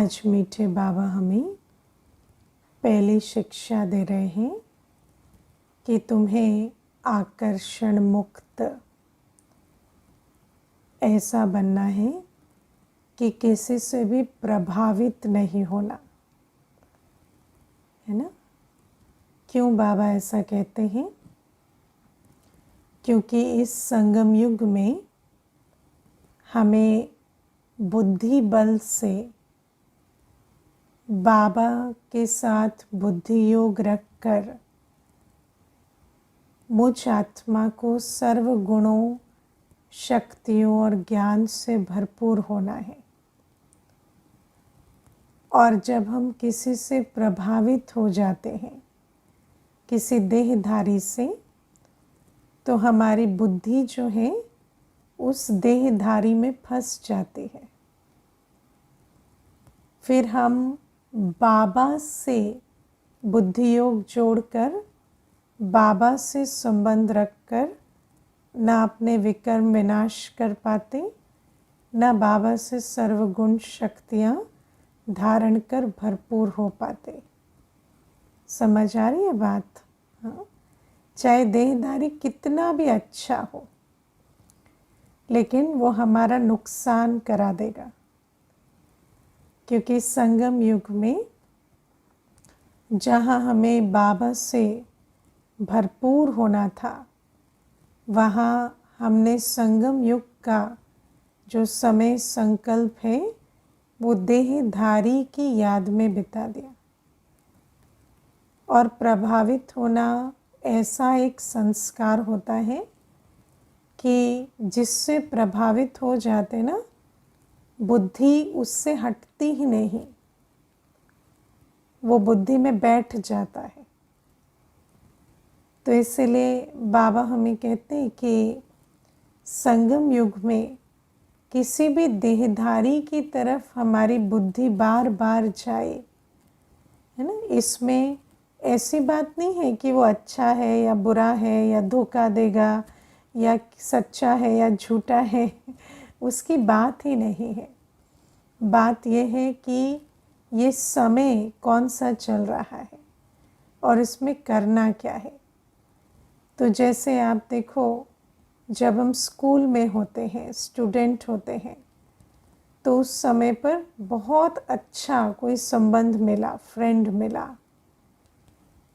आज मीठे बाबा हमें पहली शिक्षा दे रहे हैं कि तुम्हें आकर्षण मुक्त ऐसा बनना है कि किसी से भी प्रभावित नहीं होना है ना। क्यों बाबा ऐसा कहते हैं? क्योंकि इस संगम युग में हमें बुद्धि बल से बाबा के साथ बुद्धि योग रखकर मुझ आत्मा को सर्व गुणों, शक्तियों और ज्ञान से भरपूर होना है। और जब हम किसी से प्रभावित हो जाते हैं, किसी देहधारी से, तो हमारी बुद्धि जो है उस देहधारी में फंस जाती है। फिर हम बाबा से बुद्धि योग जोड़कर बाबा से संबंध रखकर न अपने विकर्म विनाश कर पाते, न बाबा से सर्वगुण शक्तियाँ धारण कर भरपूर हो पाते। समझ आ रही है बात? हाँ, चाहे देहधारी कितना भी अच्छा हो, लेकिन वो हमारा नुकसान करा देगा। क्योंकि संगम युग में जहाँ हमें बाबा से भरपूर होना था, वहाँ हमने संगम युग का जो समय संकल्प है वो देहधारी की याद में बिता दिया। और प्रभावित होना ऐसा एक संस्कार होता है कि जिससे प्रभावित हो जाते ना, बुद्धि उससे हटती ही नहीं, वो बुद्धि में बैठ जाता है। तो इसलिए बाबा हमें कहते हैं कि संगम युग में किसी भी देहधारी की तरफ हमारी बुद्धि बार बार जाए, है ना। इसमें ऐसी बात नहीं है कि वो अच्छा है या बुरा है या धोखा देगा या सच्चा है या झूठा है, उसकी बात ही नहीं है। बात यह है कि ये समय कौन सा चल रहा है और इसमें करना क्या है। तो जैसे आप देखो, जब हम स्कूल में होते हैं, स्टूडेंट होते हैं, तो उस समय पर बहुत अच्छा कोई संबंध मिला, फ्रेंड मिला,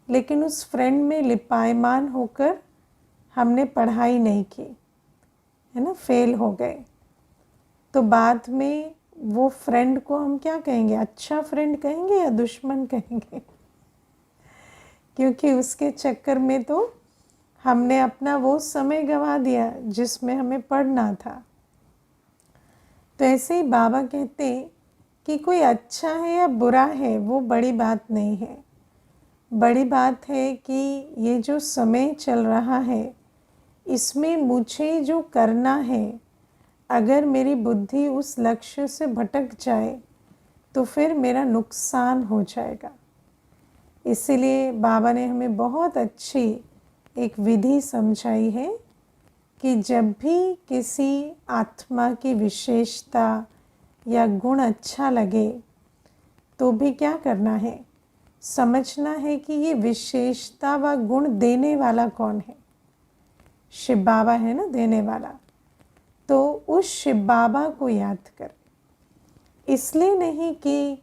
लेकिन उस फ्रेंड में लिपायमान होकर हमने पढ़ाई नहीं की, है ना, फेल हो गए। तो बाद में वो फ्रेंड को हम क्या कहेंगे? अच्छा फ्रेंड कहेंगे या दुश्मन कहेंगे? क्योंकि उसके चक्कर में तो हमने अपना वो समय गंवा दिया जिसमें हमें पढ़ना था। तो ऐसे ही बाबा कहते हैं कि कोई अच्छा है या बुरा है वो बड़ी बात नहीं है। बड़ी बात है कि ये जो समय चल रहा है, इसमें मुझे जो करना है, अगर मेरी बुद्धि उस लक्ष्य से भटक जाए तो फिर मेरा नुकसान हो जाएगा। इसीलिए बाबा ने हमें बहुत अच्छी एक विधि समझाई है कि जब भी किसी आत्मा की विशेषता या गुण अच्छा लगे, तो भी क्या करना है? समझना है कि ये विशेषता व गुण देने वाला कौन है? शिव बाबा है ना, देने वाला। तो उस शिव बाबा को याद कर, इसलिए नहीं कि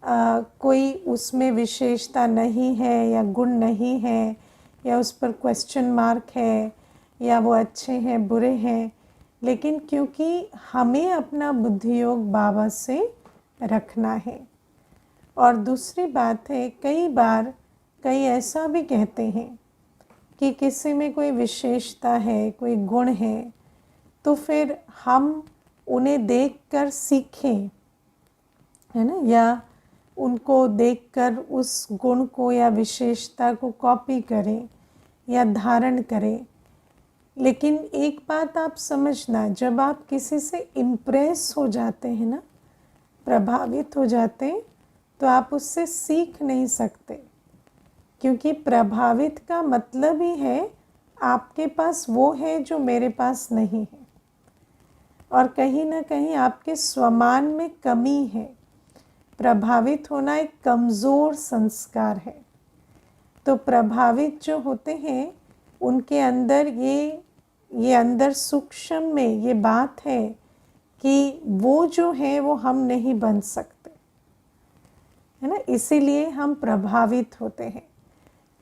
कोई उसमें विशेषता नहीं है या गुण नहीं है या उस पर क्वेश्चन मार्क है या वो अच्छे हैं बुरे हैं, लेकिन क्योंकि हमें अपना बुद्धि योग बाबा से रखना है। और दूसरी बात है, कई बार कई ऐसा भी कहते हैं कि किसी में कोई विशेषता है, कोई गुण है, तो फिर हम उन्हें देखकर सीखें, है ना, या उनको देखकर उस गुण को या विशेषता को कॉपी करें या धारण करें। लेकिन एक बात आप समझना, जब आप किसी से इम्प्रेस हो जाते हैं ना, प्रभावित हो जाते हैं, तो आप उससे सीख नहीं सकते। क्योंकि प्रभावित का मतलब ही है आपके पास वो है जो मेरे पास नहीं है, और कहीं ना कहीं आपके स्वमान में कमी है। प्रभावित होना एक कमज़ोर संस्कार है। तो प्रभावित जो होते हैं उनके अंदर ये अंदर सूक्ष्म में ये बात है कि वो जो है वो हम नहीं बन सकते, है ना, इसीलिए हम प्रभावित होते हैं।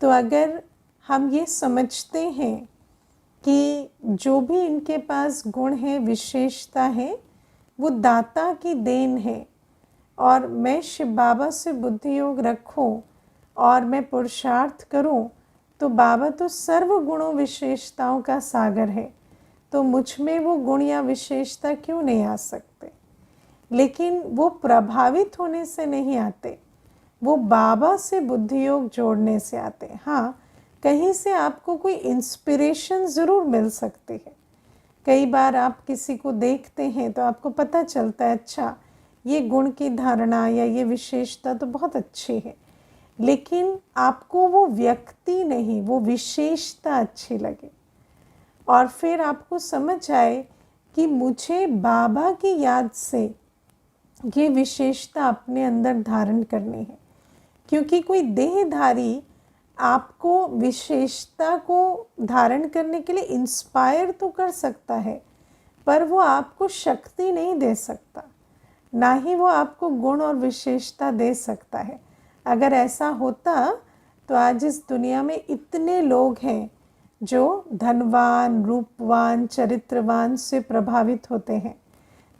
तो अगर हम ये समझते हैं कि जो भी इनके पास गुण है, विशेषता है, वो दाता की देन है, और मैं शिव बाबा से बुद्धि योग रखूं और मैं पुरुषार्थ करूं, तो बाबा तो सर्व गुणों विशेषताओं का सागर है, तो मुझ में वो गुण या विशेषता क्यों नहीं आ सकते। लेकिन वो प्रभावित होने से नहीं आते, वो बाबा से बुद्धि योग जोड़ने से आते हैं। हाँ, कहीं से आपको कोई इंस्पिरेशन ज़रूर मिल सकती है। कई बार आप किसी को देखते हैं तो आपको पता चलता है अच्छा ये गुण की धारणा या ये विशेषता तो बहुत अच्छी है, लेकिन आपको वो व्यक्ति नहीं, वो विशेषता अच्छी लगे, और फिर आपको समझ आए कि मुझे बाबा की याद से ये विशेषता अपने अंदर धारण करनी है। क्योंकि कोई देहधारी आपको विशेषता को धारण करने के लिए इंस्पायर तो कर सकता है, पर वो आपको शक्ति नहीं दे सकता, ना ही वो आपको गुण और विशेषता दे सकता है। अगर ऐसा होता तो आज इस दुनिया में इतने लोग हैं जो धनवान, रूपवान, चरित्रवान से प्रभावित होते हैं,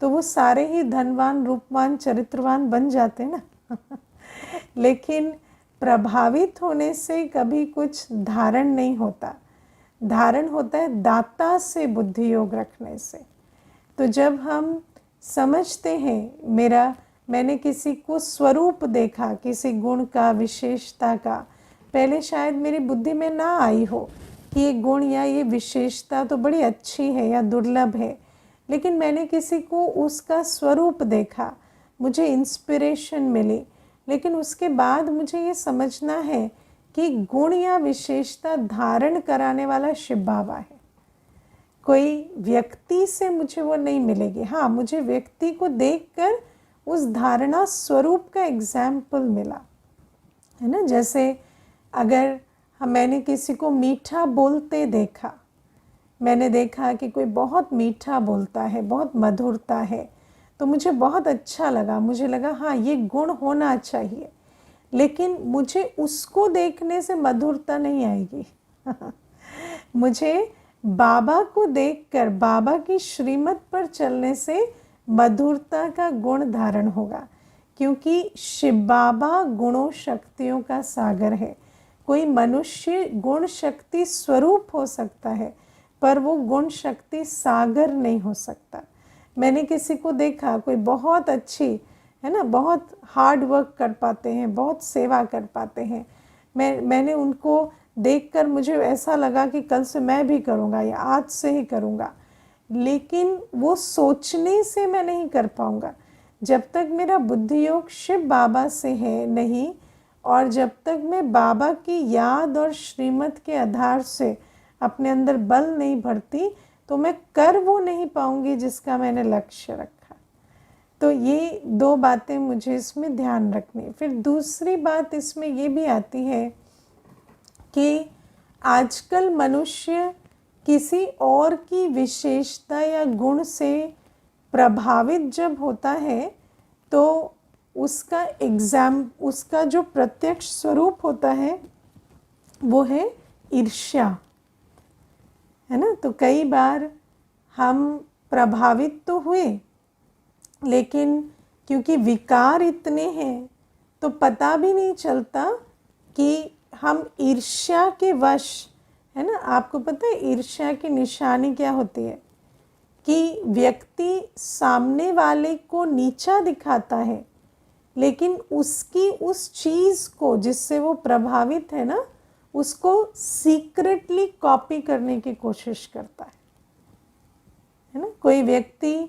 तो वो सारे ही धनवान, रूपवान, चरित्रवान बन जाते ना। लेकिन प्रभावित होने से कभी कुछ धारण नहीं होता, धारण होता है दाता से बुद्धि योग रखने से। तो जब हम समझते हैं मैंने किसी को स्वरूप देखा, किसी गुण का, विशेषता का, पहले शायद मेरी बुद्धि में ना आई हो कि ये गुण या ये विशेषता तो बड़ी अच्छी है या दुर्लभ है, लेकिन मैंने किसी को उसका स्वरूप देखा, मुझे इंस्पिरेशन मिली, लेकिन उसके बाद मुझे ये समझना है कि गुण या विशेषता धारण कराने वाला शिव बाबा है। कोई व्यक्ति से मुझे वो नहीं मिलेगी। हाँ, मुझे व्यक्ति को देखकर उस धारणा स्वरूप का एग्जाम्पल मिला, है ना। जैसे अगर मैंने किसी को मीठा बोलते देखा, मैंने देखा कि कोई बहुत मीठा बोलता है, बहुत मधुरता है, तो मुझे बहुत अच्छा लगा, मुझे लगा हाँ ये गुण होना चाहिए, लेकिन मुझे उसको देखने से मधुरता नहीं आएगी। मुझे बाबा को देखकर, बाबा की श्रीमत पर चलने से मधुरता का गुण धारण होगा, क्योंकि शिव बाबा गुणों शक्तियों का सागर है। कोई मनुष्य गुण शक्ति स्वरूप हो सकता है, पर वो गुण शक्ति सागर नहीं हो सकता। मैंने किसी को देखा, कोई बहुत अच्छी है ना, बहुत हार्ड वर्क कर पाते हैं, बहुत सेवा कर पाते हैं, मैंने उनको देखकर मुझे ऐसा लगा कि कल से मैं भी करूँगा या आज से ही करूँगा, लेकिन वो सोचने से मैं नहीं कर पाऊँगा जब तक मेरा बुद्धि योग शिव बाबा से है नहीं, और जब तक मैं बाबा की याद और श्रीमत के आधार से अपने अंदर बल नहीं भरती, तो मैं कर वो नहीं पाऊँगी जिसका मैंने लक्ष्य रखा। तो ये दो बातें मुझे इसमें ध्यान रखनी। फिर दूसरी बात इसमें ये भी आती है कि आजकल मनुष्य किसी और की विशेषता या गुण से प्रभावित जब होता है तो उसका जो प्रत्यक्ष स्वरूप होता है वो है ईर्ष्या, है ना। तो कई बार हम प्रभावित तो हुए, लेकिन क्योंकि विकार इतने हैं तो पता भी नहीं चलता कि हम ईर्ष्या के वश, है ना। आपको पता है ईर्ष्या की निशानी क्या होती है, कि व्यक्ति सामने वाले को नीचा दिखाता है, लेकिन उसकी उस चीज़ को जिससे वो प्रभावित है ना, उसको सीक्रेटली कॉपी करने की कोशिश करता है ना। कोई व्यक्ति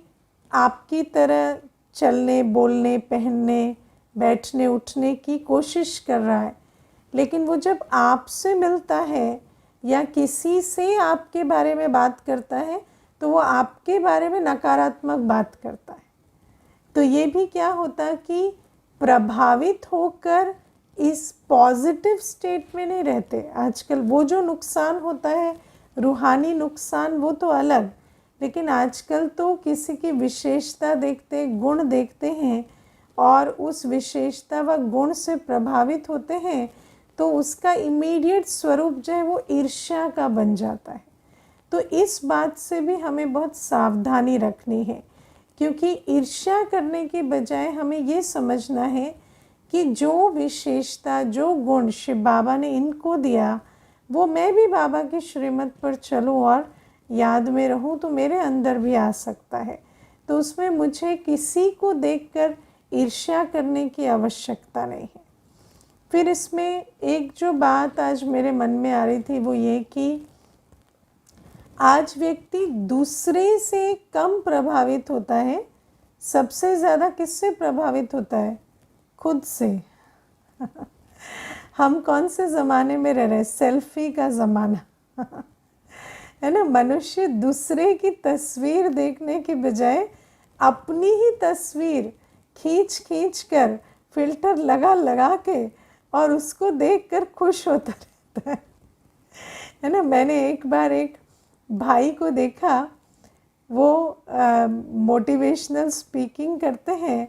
आपकी तरह चलने, बोलने, पहनने, बैठने, उठने की कोशिश कर रहा है, लेकिन वो जब आपसे मिलता है या किसी से आपके बारे में बात करता है तो वो आपके बारे में नकारात्मक बात करता है। तो ये भी क्या होता कि प्रभावित होकर इस पॉजिटिव स्टेट में नहीं रहते। आजकल वो जो नुकसान होता है, रूहानी नुकसान, वो तो अलग, लेकिन आजकल तो किसी की विशेषता देखते, गुण देखते हैं और उस विशेषता व गुण से प्रभावित होते हैं, तो उसका इमीडिएट स्वरूप जो है वो ईर्ष्या का बन जाता है। तो इस बात से भी हमें बहुत सावधानी रखनी है, क्योंकि ईर्ष्या करने के बजाय हमें ये समझना है कि जो विशेषता, जो गुण शिव बाबा ने इनको दिया, वो मैं भी बाबा की श्रीमत पर चलूँ और याद में रहूँ तो मेरे अंदर भी आ सकता है। तो उसमें मुझे किसी को देखकर ईर्ष्या करने की आवश्यकता नहीं है। फिर इसमें एक जो बात आज मेरे मन में आ रही थी वो ये कि आज व्यक्ति दूसरे से कम प्रभावित होता है, सबसे ज़्यादा किससे प्रभावित होता है? खुद से। हम कौन से ज़माने में रह रहे हैं? सेल्फी का ज़माना है ना। मनुष्य दूसरे की तस्वीर देखने के बजाय अपनी ही तस्वीर खींच खींच कर, फिल्टर लगा लगा के और उसको देखकर खुश होता रहता है ना। मैंने एक बार एक भाई को देखा, वो मोटिवेशनल स्पीकिंग करते हैं,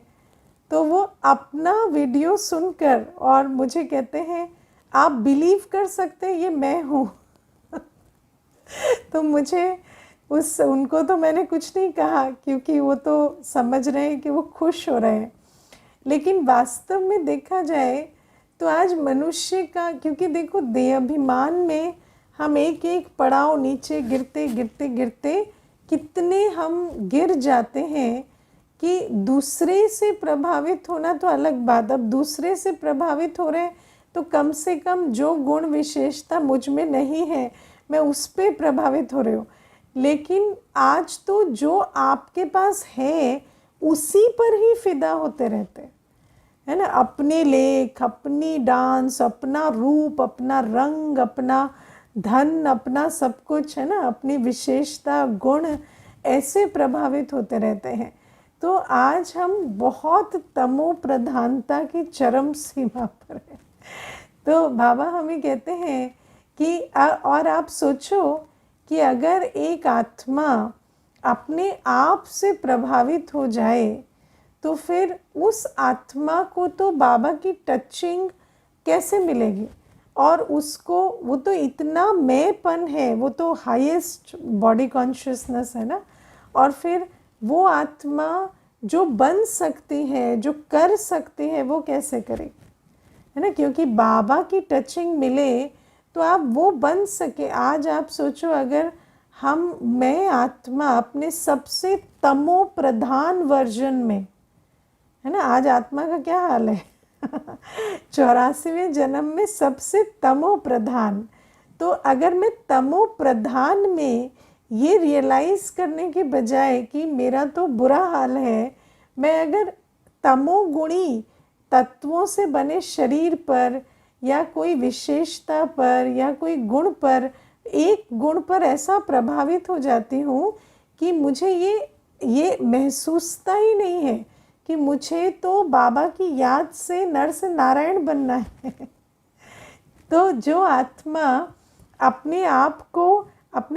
तो वो अपना वीडियो सुनकर और मुझे कहते हैं आप बिलीव कर सकते हैं ये मैं हूँ। तो मुझे उनको तो मैंने कुछ नहीं कहा, क्योंकि वो तो समझ रहे हैं कि वो खुश हो रहे हैं। लेकिन वास्तव में देखा जाए तो आज मनुष्य का, क्योंकि देखो देहाभिमान में हम एक एक पड़ाव नीचे गिरते गिरते गिरते कितने हम गिर जाते हैं कि दूसरे से प्रभावित होना तो अलग बात। अब दूसरे से प्रभावित हो रहे हैं तो कम से कम जो गुण विशेषता मुझ में नहीं है मैं उस पर प्रभावित हो रही हूँ। लेकिन आज तो जो आपके पास है उसी पर ही फिदा होते रहते हैं, है ना। अपने लेख, अपनी डांस, अपना रूप, अपना रंग, अपना धन, अपना सब कुछ, है ना, अपनी विशेषता, गुण, ऐसे प्रभावित होते रहते हैं। तो आज हम बहुत तमो प्रधानता की चरम सीमा पर हैं। तो बाबा हमें कहते हैं कि और आप सोचो कि अगर एक आत्मा अपने आप से प्रभावित हो जाए तो फिर उस आत्मा को तो बाबा की टचिंग कैसे मिलेगी? और उसको, वो तो इतना मैंपन है, वो तो हाईएस्ट बॉडी कॉन्शियसनेस है ना। और फिर वो आत्मा जो बन सकती है, जो कर सकती है, वो कैसे करेगी, है ना। क्योंकि बाबा की टचिंग मिले तो आप वो बन सके। आज आप सोचो अगर मैं आत्मा अपने सबसे तमो प्रधान वर्जन में, है ना, आज आत्मा का क्या हाल है 84वें जन्म में सबसे तमो प्रधान। तो अगर मैं तमो प्रधान में ये रियलाइज़ करने के बजाय कि मेरा तो बुरा हाल है, मैं अगर तमोगुणी तत्वों से बने शरीर पर या कोई विशेषता पर या कोई गुण पर, एक गुण पर ऐसा प्रभावित हो जाती हूँ कि मुझे ये महसूसता ही नहीं है कि मुझे तो बाबा की याद से नर से नारायण बनना है तो जो आत्मा अपने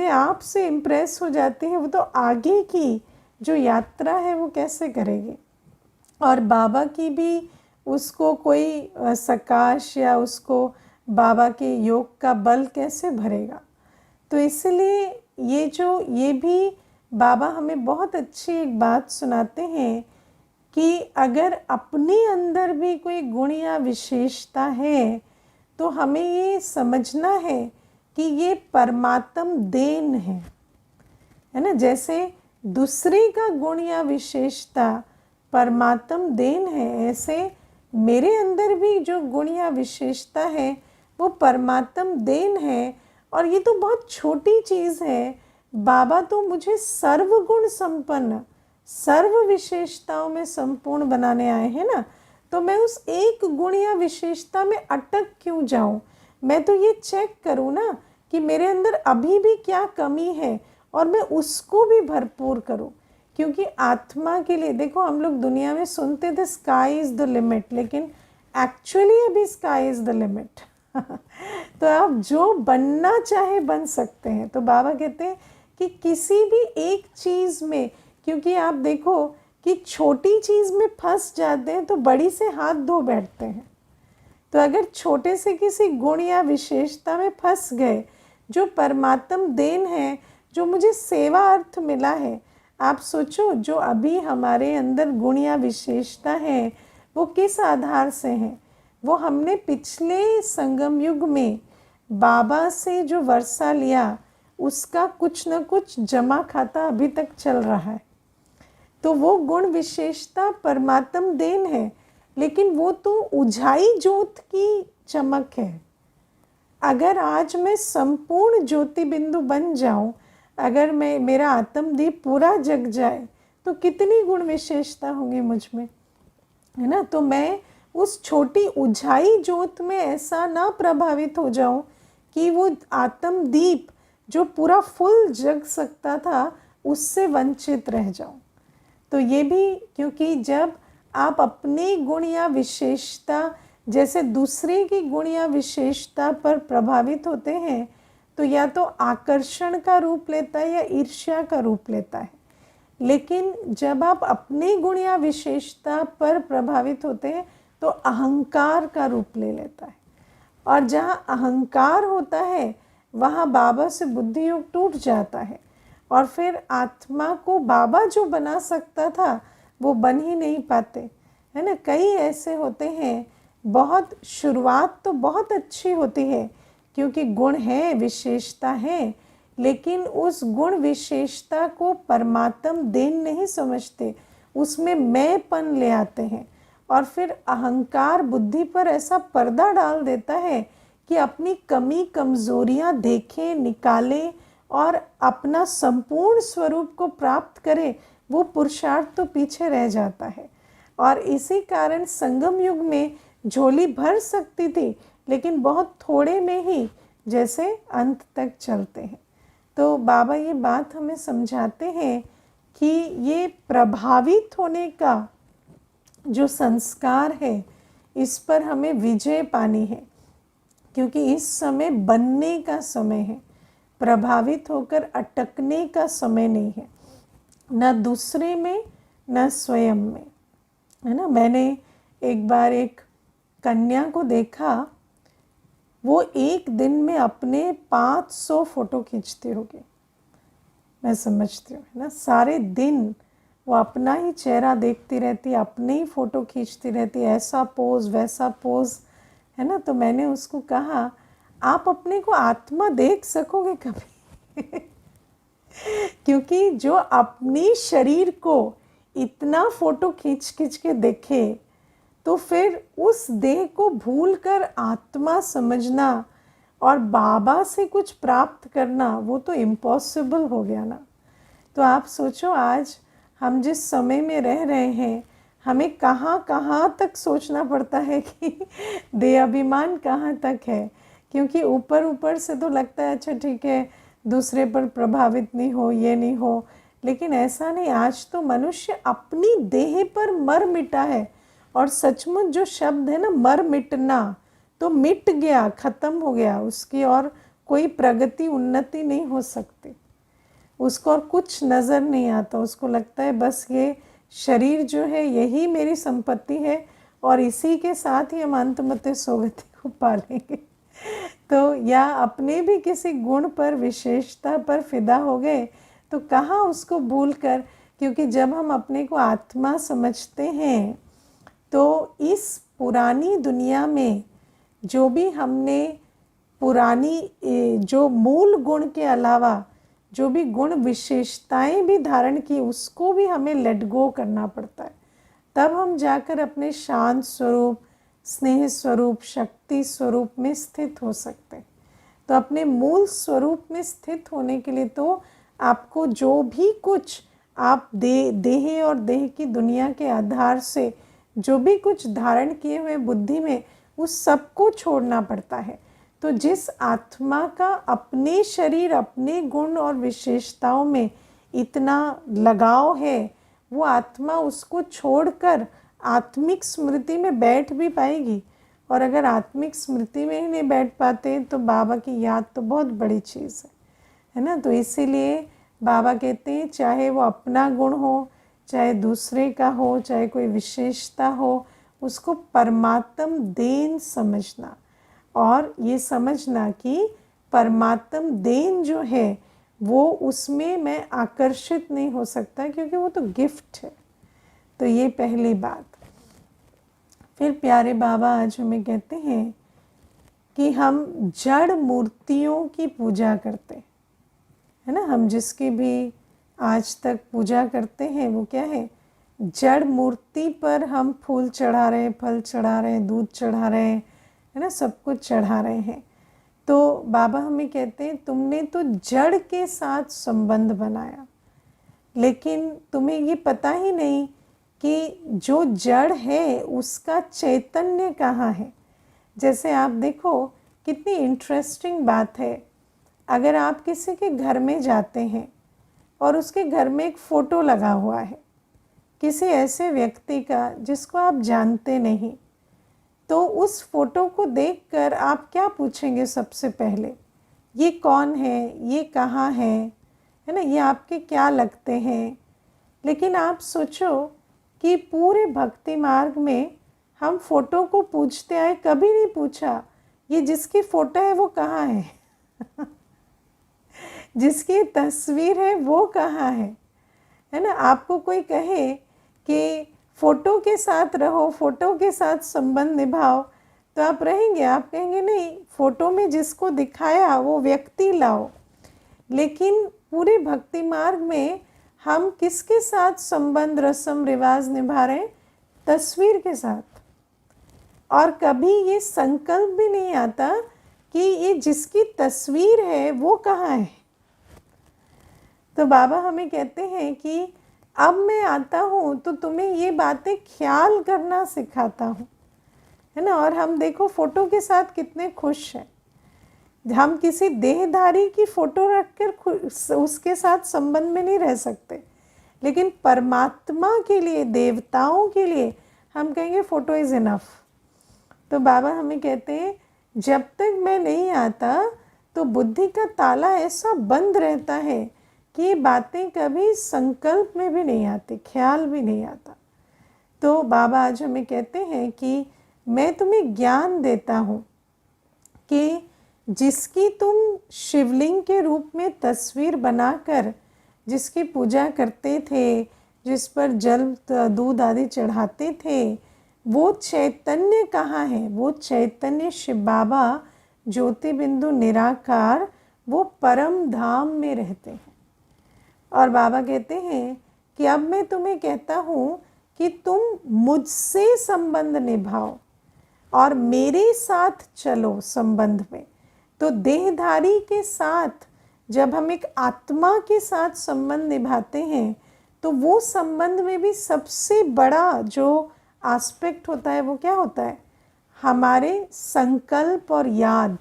आप से इम्प्रेस हो जाती है, वो तो आगे की जो यात्रा है वो कैसे करेगी? और बाबा की भी उसको कोई सकाश या उसको बाबा के योग का बल कैसे भरेगा? तो इसलिए ये भी बाबा हमें बहुत अच्छी एक बात सुनाते हैं कि अगर अपने अंदर भी कोई गुण या विशेषता है तो हमें ये समझना है कि ये परमात्म देन है ना। जैसे दूसरे का गुण या विशेषता परमात्म देन है, ऐसे मेरे अंदर भी जो गुण या विशेषता है वो परमात्म देन है। और ये तो बहुत छोटी चीज़ है। बाबा तो मुझे सर्वगुण संपन्न, सर्व विशेषताओं में संपूर्ण बनाने आए हैं ना। तो मैं उस एक गुण या विशेषता में अटक क्यों जाऊं? मैं तो ये चेक करूं ना कि मेरे अंदर अभी भी क्या कमी है और मैं उसको भी भरपूर करूं। क्योंकि आत्मा के लिए देखो, हम लोग दुनिया में सुनते थे स्काई इज़ द लिमिट, लेकिन एक्चुअली अभी स्काई इज़ द लिमिट। तो आप जो बनना चाहे बन सकते हैं। तो बाबा कहते हैं कि किसी भी एक चीज़ में, क्योंकि आप देखो कि छोटी चीज़ में फंस जाते हैं तो बड़ी से हाथ धो बैठते हैं। तो अगर छोटे से किसी गुण या विशेषता में फंस गए, जो परमात्म देन है, जो मुझे सेवा अर्थ मिला है, आप सोचो जो अभी हमारे अंदर गुण या विशेषता है वो किस आधार से है? वो हमने पिछले संगम युग में बाबा से जो वर्षा लिया उसका कुछ न कुछ जमा खाता अभी तक चल रहा है। तो वो गुण विशेषता परमात्म देन है, लेकिन वो तो उझाई ज्योत की चमक है। अगर आज मैं संपूर्ण ज्योति बिंदु बन जाऊं, अगर मैं मेरा आत्मदीप पूरा जग जाए, तो कितनी गुण विशेषता होंगी मुझ में, है ना। तो मैं उस छोटी उझाई ज्योत में ऐसा ना प्रभावित हो जाऊं कि वो आत्मदीप जो पूरा फुल जग सकता था उससे वंचित रह जाऊं। तो ये भी, क्योंकि जब आप अपने गुण या विशेषता जैसे दूसरे की गुण या विशेषता पर प्रभावित होते हैं, तो या तो आकर्षण का रूप लेता है या ईर्ष्या का रूप लेता है। लेकिन जब आप अपने गुण या विशेषता पर प्रभावित होते हैं तो अहंकार का रूप ले लेता है। और जहाँ अहंकार होता है वहाँ बाबा से बुद्धि योग टूट जाता है, और फिर आत्मा को बाबा जो बना सकता था वो बन ही नहीं पाते, है ना। कई ऐसे होते हैं, बहुत शुरुआत तो बहुत अच्छी होती है क्योंकि गुण है, विशेषता है, लेकिन उस गुण विशेषता को परमात्म देन नहीं समझते, उसमें मैंपन ले आते हैं, और फिर अहंकार बुद्धि पर ऐसा पर्दा डाल देता है कि अपनी कमी कमजोरियां देखें, निकालें और अपना संपूर्ण स्वरूप को प्राप्त करे, वो पुरुषार्थ तो पीछे रह जाता है। और इसी कारण संगम युग में झोली भर सकती थी, लेकिन बहुत थोड़े में ही जैसे अंत तक चलते हैं। तो बाबा ये बात हमें समझाते हैं कि ये प्रभावित होने का जो संस्कार है, इस पर हमें विजय पानी है, क्योंकि इस समय बनने का समय है, प्रभावित होकर अटकने का समय नहीं है, न दूसरे में न स्वयं में, है ना। मैंने एक बार एक कन्या को देखा, वो एक दिन में अपने 500 फोटो खींचती होगी, मैं समझती हूँ, है ना। सारे दिन वो अपना ही चेहरा देखती रहती, अपने ही फ़ोटो खींचती रहती, ऐसा पोज वैसा पोज, है ना। तो मैंने उसको कहा, आप अपने को आत्मा देख सकोगे कभी? क्योंकि जो अपनी शरीर को इतना फ़ोटो खींच खींच के देखे, तो फिर उस देह को भूलकर आत्मा समझना और बाबा से कुछ प्राप्त करना, वो तो इम्पॉसिबल हो गया ना। तो आप सोचो, आज हम जिस समय में रह रहे हैं, हमें कहाँ कहाँ तक सोचना पड़ता है कि देह अभिमान कहाँ तक है। क्योंकि ऊपर ऊपर से तो लगता है अच्छा ठीक है, दूसरे पर प्रभावित नहीं हो, ये नहीं हो, लेकिन ऐसा नहीं। आज तो मनुष्य अपनी देह पर मर मिटा है, और सचमुच जो शब्द है ना, मर मिटना, तो मिट गया, ख़त्म हो गया उसकी, और कोई प्रगति उन्नति नहीं हो सकती उसको, और कुछ नज़र नहीं आता। उसको लगता है बस ये शरीर जो है यही मेरी संपत्ति है, और इसी के साथ ही हम अंतमते सोगति को पालेंगे। तो या अपने भी किसी गुण पर, विशेषता पर फिदा हो गए, तो कहाँ उसको भूल कर, क्योंकि जब हम अपने को आत्मा समझते हैं तो इस पुरानी दुनिया में जो भी हमने पुरानी जो मूल गुण के अलावा जो भी गुण विशेषताएं भी धारण की, उसको भी हमें लेट गो करना पड़ता है। तब हम जाकर अपने शांत स्वरूप, स्नेह स्वरूप, शक्ति स्वरूप में स्थित हो सकते हैं। तो अपने मूल स्वरूप में स्थित होने के लिए तो आपको जो भी कुछ आप देह और देह की दुनिया के आधार से जो भी कुछ धारण किए हुए बुद्धि में, उस सबको छोड़ना पड़ता है। तो जिस आत्मा का अपने शरीर, अपने गुण और विशेषताओं में इतना लगाव है, वो आत्मा उसको छोड़कर आत्मिक स्मृति में बैठ भी पाएगी। और अगर आत्मिक स्मृति में ही नहीं बैठ पाते तो बाबा की याद तो बहुत बड़ी चीज़ है ना। तो इसीलिए बाबा कहते हैं चाहे वो अपना गुण हो, चाहे दूसरे का हो, चाहे कोई विशेषता हो, उसको परमात्म देन समझना और ये समझना कि परमात्म देन जो है वो उसमें मैं आकर्षित नहीं हो सकता क्योंकि वो तो गिफ्ट है। तो ये पहली बात। फिर प्यारे बाबा आज हमें कहते हैं कि हम जड़ मूर्तियों की पूजा करते है ना। हम जिसकी भी आज तक पूजा करते हैं वो क्या है, जड़ मूर्ति पर हम फूल चढ़ा रहे हैं, फल चढ़ा रहे हैं, दूध चढ़ा रहे हैं, है ना, सब कुछ चढ़ा रहे हैं। तो बाबा हमें कहते हैं तुमने तो जड़ के साथ संबंध बनाया, लेकिन तुम्हें ये पता ही नहीं कि जो जड़ है उसका चैतन्य कहाँ है। जैसे आप देखो कितनी इंटरेस्टिंग बात है, अगर आप किसी के घर में जाते हैं और उसके घर में एक फ़ोटो लगा हुआ है किसी ऐसे व्यक्ति का जिसको आप जानते नहीं, तो उस फोटो को देखकर आप क्या पूछेंगे सबसे पहले, ये कौन है, ये कहाँ है ना, ये आपके क्या लगते हैं। लेकिन आप सोचो कि पूरे भक्ति मार्ग में हम फोटो को पूछते आए, कभी नहीं पूछा ये जिसकी फ़ोटो है वो कहाँ है जिसकी तस्वीर है वो कहाँ है ना। आपको कोई कहे कि फ़ोटो के साथ रहो, फ़ोटो के साथ संबंध निभाओ, तो आप रहेंगे? आप कहेंगे नहीं, फ़ोटो में जिसको दिखाया वो व्यक्ति लाओ। लेकिन पूरे भक्ति मार्ग में हम किसके साथ संबंध रस्म रिवाज निभा रहे हैं? तस्वीर के साथ। और कभी ये संकल्प भी नहीं आता कि ये जिसकी तस्वीर है वो कहाँ है। तो बाबा हमें कहते हैं कि अब मैं आता हूँ तो तुम्हें ये बातें ख्याल करना सिखाता हूँ, है ना। और हम देखो फ़ोटो के साथ कितने खुश हैं। हम किसी देहधारी की फ़ोटो रखकर उसके साथ संबंध में नहीं रह सकते, लेकिन परमात्मा के लिए, देवताओं के लिए हम कहेंगे फ़ोटो इज़ इनफ। तो बाबा हमें कहते हैं जब तक मैं नहीं आता तो बुद्धि का ताला ऐसा बंद रहता है कि ये बातें कभी संकल्प में भी नहीं आती, ख्याल भी नहीं आता। तो बाबा आज हमें कहते हैं कि मैं तुम्हें ज्ञान देता हूँ कि जिसकी तुम शिवलिंग के रूप में तस्वीर बनाकर जिसकी पूजा करते थे, जिस पर जल दूध आदि चढ़ाते थे, वो चैतन्य कहाँ है? वो चैतन्य शिव बाबा ज्योति बिंदु निराकार वो परम धाम में रहते हैं। और बाबा कहते हैं कि अब मैं तुम्हें कहता हूँ कि तुम मुझसे संबंध निभाओ और मेरे साथ चलो संबंध में। तो देहधारी के साथ जब हम एक आत्मा के साथ संबंध निभाते हैं तो वो संबंध में भी सबसे बड़ा जो एस्पेक्ट होता है वो क्या होता है? हमारे संकल्प और याद,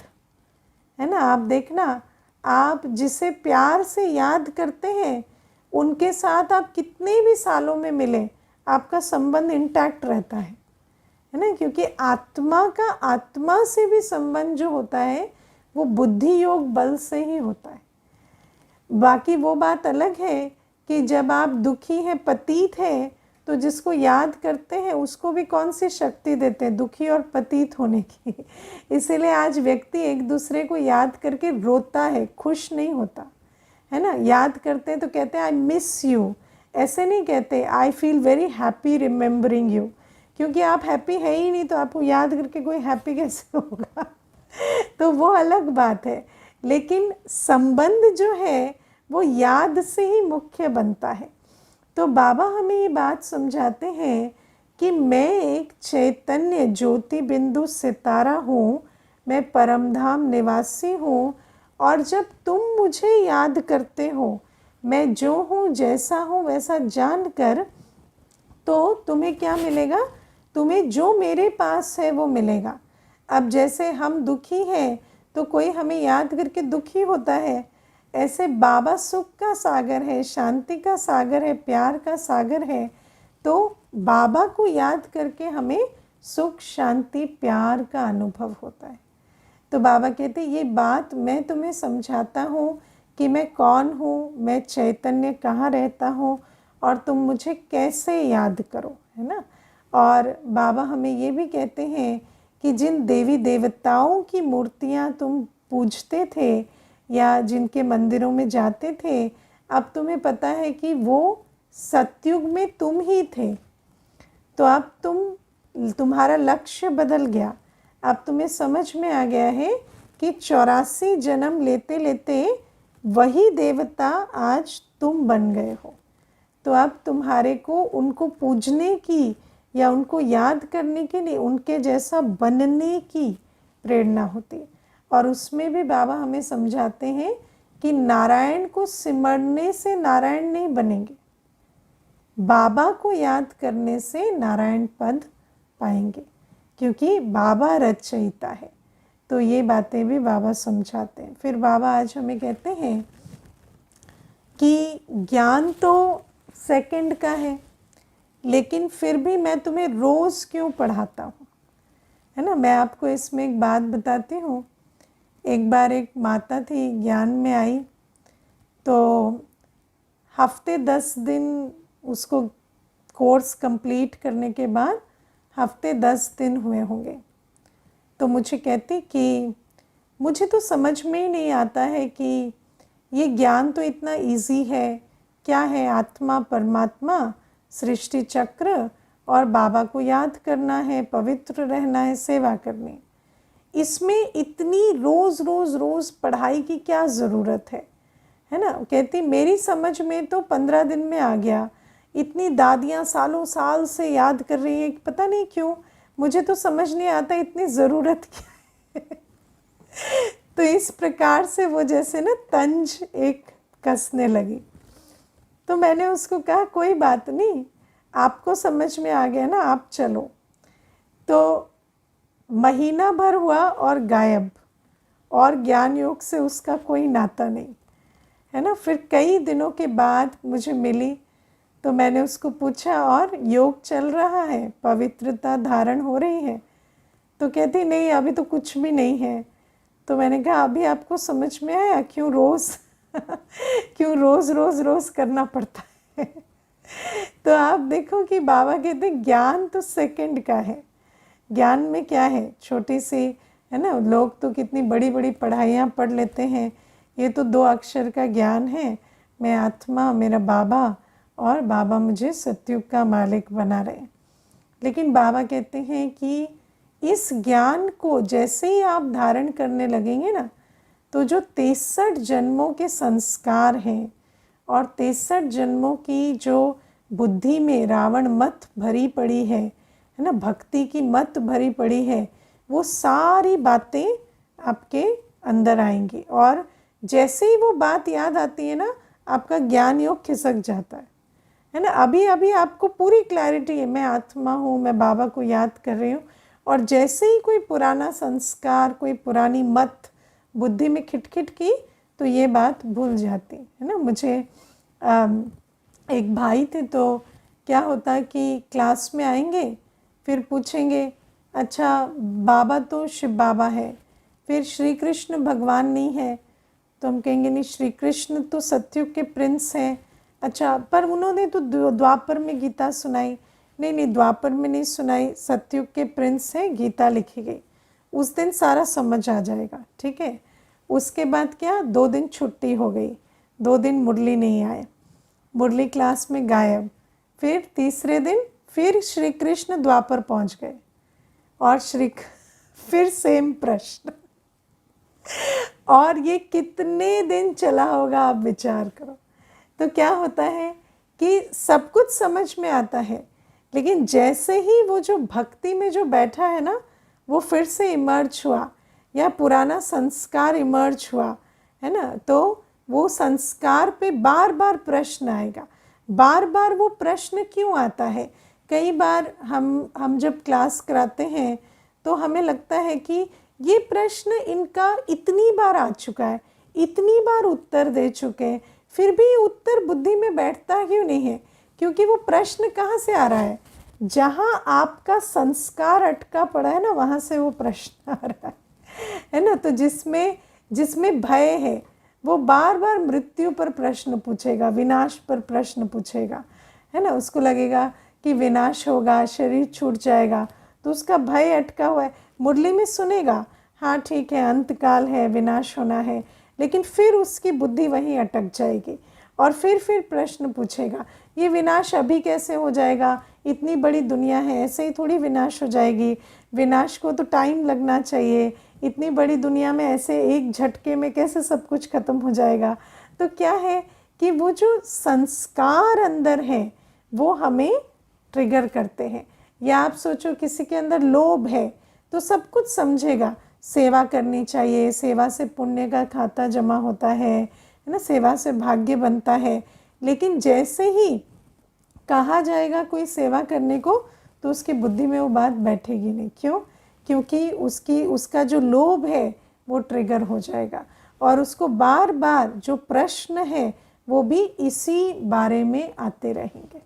है ना। आप देखना, आप जिसे प्यार से याद करते हैं उनके साथ आप कितने भी सालों में मिलें आपका संबंध इंटैक्ट रहता है ना। क्योंकि आत्मा का आत्मा से भी संबंध जो होता है वो बुद्धि योग बल से ही होता है। बाकी वो बात अलग है कि जब आप दुखी हैं, पतित हैं, तो जिसको याद करते हैं उसको भी कौन सी शक्ति देते हैं? दुखी और पतित होने की। इसीलिए आज व्यक्ति एक दूसरे को याद करके रोता है, खुश नहीं होता, है ना। याद करते हैं तो कहते हैं आई मिस यू, ऐसे नहीं कहते I feel very happy remembering you, क्योंकि आप हैप्पी है ही नहीं तो आपको याद करके कोई हैप्पी कैसे होगा तो वो अलग बात है। लेकिन संबंध जो है वो याद से ही मुख्य बनता है। तो बाबा हमें ये बात समझाते हैं कि मैं एक चैतन्य ज्योति बिंदु सितारा हूँ, मैं परमधाम निवासी हूँ, और जब तुम मुझे याद करते हो, मैं जो हूँ जैसा हूँ वैसा जानकर, तो तुम्हें क्या मिलेगा? तुम्हें जो मेरे पास है वो मिलेगा। अब जैसे हम दुखी हैं तो कोई हमें याद करके दुखी होता है, ऐसे बाबा सुख का सागर है, शांति का सागर है, प्यार का सागर है। तो बाबा को याद करके हमें सुख, शांति, प्यार का अनुभव होता है। तो बाबा कहते ये बात मैं तुम्हें समझाता हूँ कि मैं कौन हूँ, मैं चैतन्य कहाँ रहता हूँ और तुम मुझे कैसे याद करो, है ना। और बाबा हमें ये भी कहते हैं कि जिन देवी देवताओं की मूर्तियाँ तुम पूजते थे या जिनके मंदिरों में जाते थे, अब तुम्हें पता है कि वो सतयुग में तुम ही थे। तो अब तुम्हारा लक्ष्य बदल गया। अब तुम्हें समझ में आ गया है कि 84 जन्म लेते लेते वही देवता आज तुम बन गए हो। तो अब तुम्हारे को उनको पूजने की या उनको याद करने के लिए उनके जैसा बनने की प्रेरणा होती। और उसमें भी बाबा हमें समझाते हैं कि नारायण को सिमरने से नारायण नहीं बनेंगे, बाबा को याद करने से नारायण पद पाएंगे, क्योंकि बाबा रचयिता है। तो ये बातें भी बाबा समझाते हैं। फिर बाबा आज हमें कहते हैं कि ज्ञान तो सेकंड का है, लेकिन फिर भी मैं तुम्हें रोज़ क्यों पढ़ाता हूँ, है ना। मैं आपको इसमें एक बात बताती हूँ। एक बार एक माता थी, ज्ञान में आई, तो हफ्ते 10 दिन उसको कोर्स कंप्लीट करने के बाद हफ्ते 10 दिन हुए होंगे। तो मुझे कहती कि मुझे तो समझ में ही नहीं आता है कि ये ज्ञान तो इतना इजी है, क्या है आत्मा, परमात्मा, सृष्टि चक्र और बाबा को याद करना है, पवित्र रहना है, सेवा करनी। इसमें इतनी रोज़ रोज़ रोज़ पढ़ाई की क्या ज़रूरत है ना। कहती मेरी समझ में तो 15 दिन में आ गया, इतनी दादियाँ सालों साल से याद कर रही हैं, पता नहीं क्यों मुझे तो समझ नहीं आता इतनी ज़रूरत क्या है। तो इस प्रकार से वो जैसे ना तंज एक कसने लगी। तो मैंने उसको कहा कोई बात नहीं, आपको समझ में आ गया ना, आप चलो। तो महीना भर हुआ और गायब, और ज्ञान योग से उसका कोई नाता नहीं, है ना। फिर कई दिनों के बाद मुझे मिली, तो मैंने उसको पूछा और योग चल रहा है, पवित्रता धारण हो रही है। तो कहती नहीं अभी तो कुछ भी नहीं है। तो मैंने कहा अभी आपको समझ में आया क्यों रोज़ क्यों रोज़ रोज़ रोज़ करना पड़ता है। तो आप देखो कि बाबा कहते ज्ञान तो सेकंड का है। ज्ञान में क्या है, छोटी सी, है ना। लोग तो कितनी बड़ी बड़ी पढ़ाइयाँ पढ़ लेते हैं, ये तो 2 अक्षर का ज्ञान है, मैं आत्मा, मेरा बाबा, और बाबा मुझे सतयुग का मालिक बना रहे। लेकिन बाबा कहते हैं कि इस ज्ञान को जैसे ही आप धारण करने लगेंगे ना, तो जो 63 जन्मों के संस्कार हैं और 63 जन्मों की जो बुद्धि में रावण मत भरी पड़ी है ना, भक्ति की मत भरी पड़ी है, वो सारी बातें आपके अंदर आएंगी। और जैसे ही वो बात याद आती है ना, आपका ज्ञान योग खिसक जाता है ना। अभी अभी आपको पूरी क्लैरिटी है, मैं आत्मा हूँ, मैं बाबा को याद कर रही हूँ। और जैसे ही कोई पुराना संस्कार, कोई पुरानी मत बुद्धि में खिटखिट की, तो ये बात भूल जाती है ना। मुझे एक भाई थे, तो क्या होता है कि क्लास में आएंगे, फिर पूछेंगे अच्छा बाबा तो शिव बाबा है, फिर श्री कृष्ण भगवान नहीं है। तो हम कहेंगे नहीं, श्री कृष्ण तो सतयुग के प्रिंस हैं। अच्छा, पर उन्होंने तो द्वापर में गीता सुनाई। नहीं नहीं, द्वापर में नहीं सुनाई, सतयुग के प्रिंस है, गीता लिखी गई। उस दिन सारा समझ आ जाएगा, ठीक है। उसके बाद क्या, 2 दिन छुट्टी हो गई, 2 दिन मुरली नहीं आए, मुरली क्लास में गायब। फिर तीसरे दिन फिर श्री कृष्ण द्वापर पहुंच गए, और फिर सेम प्रश्न। और ये कितने दिन चला होगा, आप विचार करो। तो क्या होता है कि सब कुछ समझ में आता है, लेकिन जैसे ही वो जो भक्ति में जो बैठा है ना, वो फिर से इमर्ज हुआ, या पुराना संस्कार इमर्ज हुआ, है ना, तो वो संस्कार पे बार बार प्रश्न आएगा। बार बार वो प्रश्न क्यों आता है, कई बार हम जब क्लास कराते हैं तो हमें लगता है कि ये प्रश्न इनका इतनी बार आ चुका है, इतनी बार उत्तर दे चुके हैं, फिर भी उत्तर बुद्धि में बैठता क्यों नहीं है? क्योंकि वो प्रश्न कहाँ से आ रहा है? जहाँ आपका संस्कार अटका पड़ा है ना, वहाँ से वो प्रश्न आ रहा है ना। तो जिसमें भय है वो बार बार मृत्यु पर प्रश्न पूछेगा, विनाश पर प्रश्न पूछेगा, है ना। उसको लगेगा कि विनाश होगा, शरीर छूट जाएगा, तो उसका भय अटका हुआ है। मुरली में सुनेगा, हाँ ठीक है, अंतकाल है, विनाश होना है, लेकिन फिर उसकी बुद्धि वहीं अटक जाएगी और फिर प्रश्न पूछेगा, ये विनाश अभी कैसे हो जाएगा? इतनी बड़ी दुनिया है, ऐसे ही थोड़ी विनाश हो जाएगी, विनाश को तो टाइम लगना चाहिए, इतनी बड़ी दुनिया में ऐसे एक झटके में कैसे सब कुछ खत्म हो जाएगा? तो क्या है कि वो जो संस्कार अंदर है वो हमें ट्रिगर करते हैं। या आप सोचो किसी के अंदर लोभ है तो सब कुछ समझेगा, सेवा करनी चाहिए, सेवा से पुण्य का खाता जमा होता है ना, सेवा से भाग्य बनता है, लेकिन जैसे ही कहा जाएगा कोई सेवा करने को तो उसकी बुद्धि में वो बात बैठेगी नहीं। क्यों? क्योंकि उसका जो लोभ है वो ट्रिगर हो जाएगा और उसको बार बार जो प्रश्न है वो भी इसी बारे में आते रहेंगे।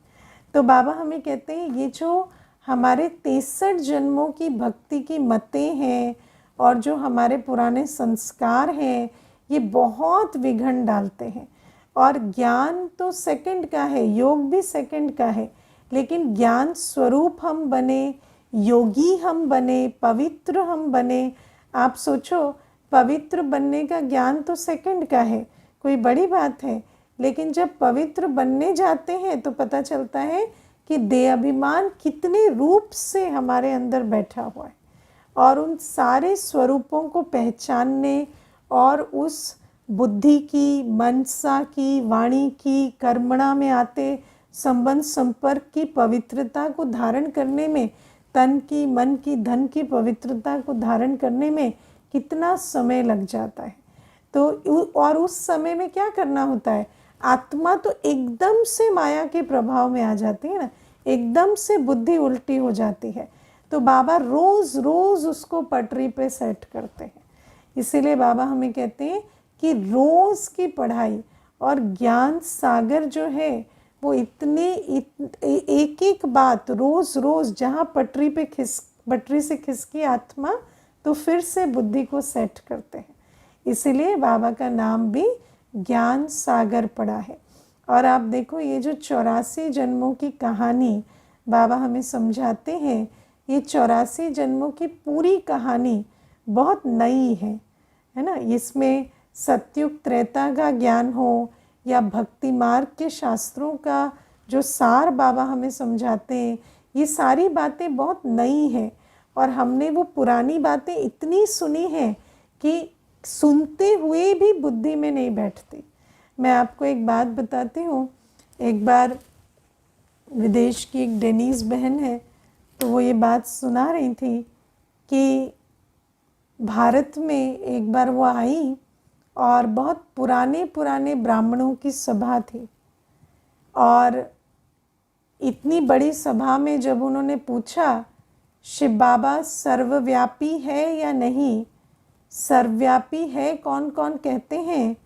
तो बाबा हमें कहते हैं ये जो हमारे 63 जन्मों की भक्ति की मतें हैं और जो हमारे पुराने संस्कार हैं, ये बहुत विघन डालते हैं। और ज्ञान तो सेकंड का है, योग भी सेकंड का है, लेकिन ज्ञान स्वरूप हम बने, योगी हम बने, पवित्र हम बने। आप सोचो, पवित्र बनने का ज्ञान तो सेकंड का है, कोई बड़ी बात है, लेकिन जब पवित्र बनने जाते हैं तो पता चलता है कि देह अभिमान कितने रूप से हमारे अंदर बैठा हुआ है और उन सारे स्वरूपों को पहचानने और उस बुद्धि की, मनसा की, वाणी की, कर्मणा में आते संबंध संपर्क की पवित्रता को धारण करने में, तन की, मन की, धन की पवित्रता को धारण करने में कितना समय लग जाता है। तो और उस समय में क्या करना होता है? आत्मा तो एकदम से माया के प्रभाव में आ जाती है ना, एकदम से बुद्धि उल्टी हो जाती है। तो बाबा रोज़ रोज़ उसको पटरी पे सेट करते हैं। इसीलिए बाबा हमें कहते हैं कि रोज़ की पढ़ाई और ज्ञान सागर जो है वो एक एक बात रोज़ रोज़, जहाँ पटरी से खिसकी आत्मा तो फिर से बुद्धि को सेट करते हैं। इसीलिए बाबा का नाम भी ज्ञान सागर पड़ा है। और आप देखो, ये जो 84 जन्मों की कहानी बाबा हमें समझाते हैं, ये 84 जन्मों की पूरी कहानी बहुत नई है ना। इसमें सत्युग त्रेता का ज्ञान हो या भक्ति मार्ग के शास्त्रों का जो सार बाबा हमें समझाते हैं, ये सारी बातें बहुत नई हैं और हमने वो पुरानी बातें इतनी सुनी हैं कि सुनते हुए भी बुद्धि में नहीं बैठती। मैं आपको एक बात बताती हूँ। एक बार विदेश की एक डेनीज बहन है, तो वो ये बात सुना रही थी कि भारत में एक बार वो आई और बहुत पुराने पुराने ब्राह्मणों की सभा थी और इतनी बड़ी सभा में जब उन्होंने पूछा शिव बाबा सर्वव्यापी है या नहीं, सर्वव्यापी है कौन कौन कहते हैं,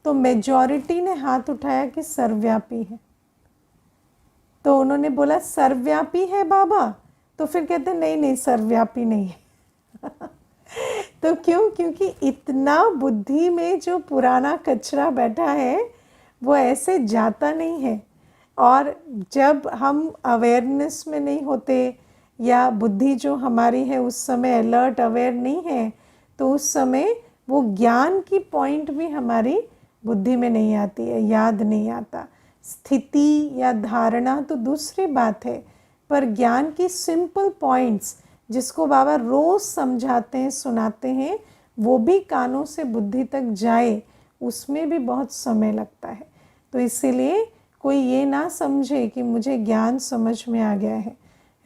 तो मेजॉरिटी ने हाथ उठाया कि सर्वव्यापी है। तो उन्होंने बोला सर्वव्यापी है बाबा, तो फिर कहते नहीं नहीं सर्वव्यापी नहीं है। तो क्यों? क्योंकि इतना बुद्धि में जो पुराना कचरा बैठा है वो ऐसे जाता नहीं है। और जब हम अवेयरनेस में नहीं होते या बुद्धि जो हमारी है उस समय अलर्ट अवेयर नहीं है, तो उस समय वो ज्ञान की पॉइंट भी हमारी बुद्धि में नहीं आती है, याद नहीं आता। स्थिति या धारणा तो दूसरी बात है, पर ज्ञान की सिंपल पॉइंट्स जिसको बाबा रोज़ समझाते हैं, सुनाते हैं, वो भी कानों से बुद्धि तक जाए, उसमें भी बहुत समय लगता है। तो इसीलिए कोई ये ना समझे कि मुझे ज्ञान समझ में आ गया है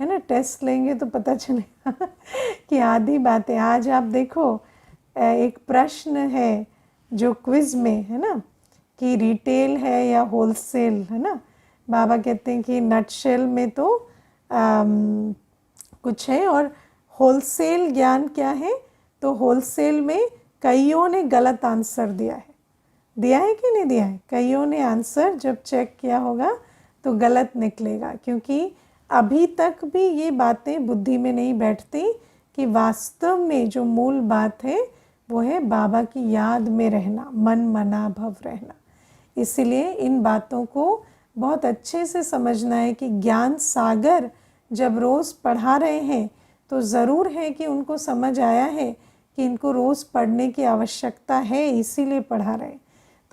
ना। टेस्ट लेंगे तो पता चलेगा कि आधी बातें। आज आप देखो, एक प्रश्न है जो क्विज में है ना कि रिटेल है या होलसेल, है ना। बाबा कहते हैं कि नटशेल में तो कुछ है और होलसेल ज्ञान क्या है, तो होलसेल में कईयों ने गलत आंसर दिया है। दिया है कि नहीं दिया है? कईयों ने आंसर जब चेक किया होगा तो गलत निकलेगा, क्योंकि अभी तक भी ये बातें बुद्धि में नहीं बैठती कि वास्तव में जो मूल बात है वो है बाबा की याद में रहना, मन मना भव रहना। इसलिए इन बातों को बहुत अच्छे से समझना है कि ज्ञान सागर जब रोज़ पढ़ा रहे हैं तो ज़रूर है कि उनको समझ आया है कि इनको रोज़ पढ़ने की आवश्यकता है, इसीलिए पढ़ा रहे।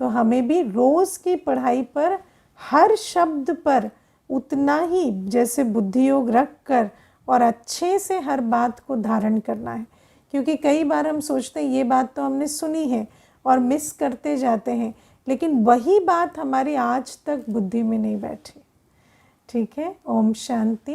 तो हमें भी रोज़ की पढ़ाई पर हर शब्द पर उतना ही जैसे बुद्धि योग रख कर और अच्छे से हर बात को धारण करना है, क्योंकि कई बार हम सोचते हैं ये बात तो हमने सुनी है और मिस करते जाते हैं, लेकिन वही बात हमारी आज तक बुद्धि में नहीं बैठी। ठीक है, ओम शांति।